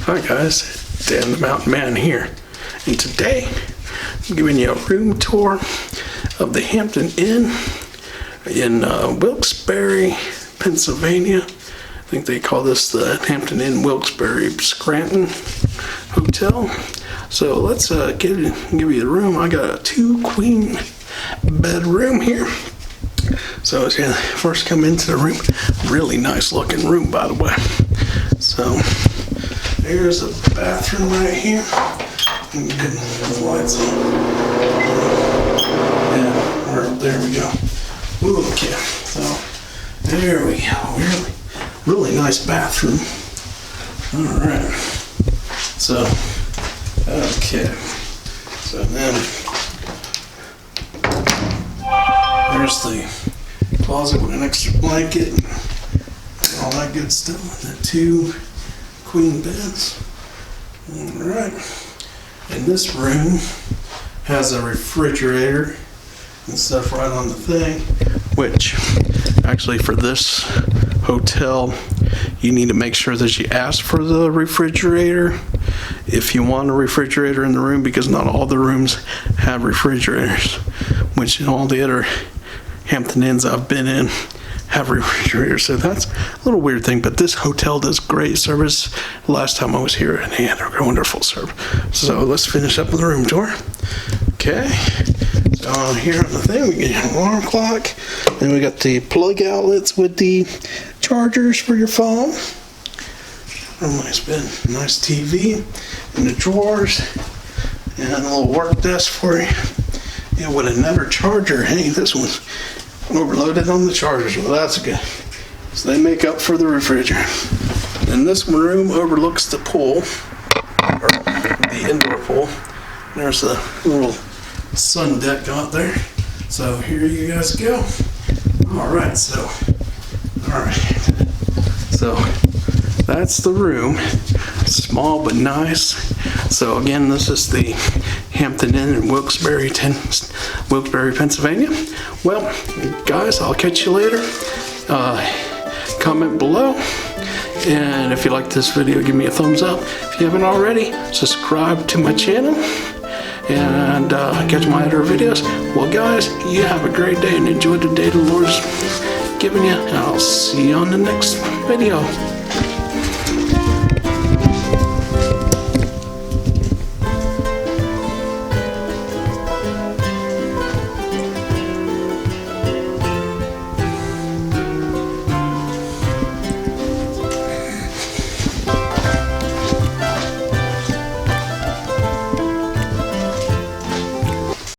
Hi guys, Dan the Mountain Man here, and today I'm giving you a room tour of the Hampton Inn in Wilkes Barre, Pennsylvania. I think they call this the Hampton Inn Wilkes Barre Scranton Hotel. So let's give you the room. I got a 2-queen bedroom here. So as you first come into the room, really nice looking room, by the way. So there's a bathroom right here. And get the lights on. Yeah, there we go. Okay, so there we go. Really nice bathroom. All right. So, okay. So then there's the closet with an extra blanket and all that good stuff. And the 2 queen beds. All right. And this room has a refrigerator and stuff right on the thing, which actually for this hotel, you need to make sure that you ask for the refrigerator if you want a refrigerator in the room, because not all the rooms have refrigerators, which in all the other Hampton Inns I've been in have refrigerators. So that's a little weird thing, but this hotel does great service. Last time I was here, and they had a wonderful service. So let's finish up with the room tour. Okay. So here on the thing, we get an alarm clock, and we got the plug outlets with the chargers for your phone. Nice TV in the drawers, and a little work desk for you. Yeah, with another charger. Hey, this one's overloaded on the chargers. Well, that's good. So they make up for the refrigerator. And this room overlooks the pool, or the indoor pool. There's a little sun deck out there. So here you guys go. All right, so that's the room. Small but nice. So again, this is the Hampton Inn in Wilkes Barre, Pennsylvania. Well, guys, I'll catch you later. Comment below. And if you like this video, give me a thumbs up. If you haven't already, subscribe to my channel and catch my other videos. Well, guys, you have a great day and enjoy the day the Lord's given you. And I'll see you on the next video.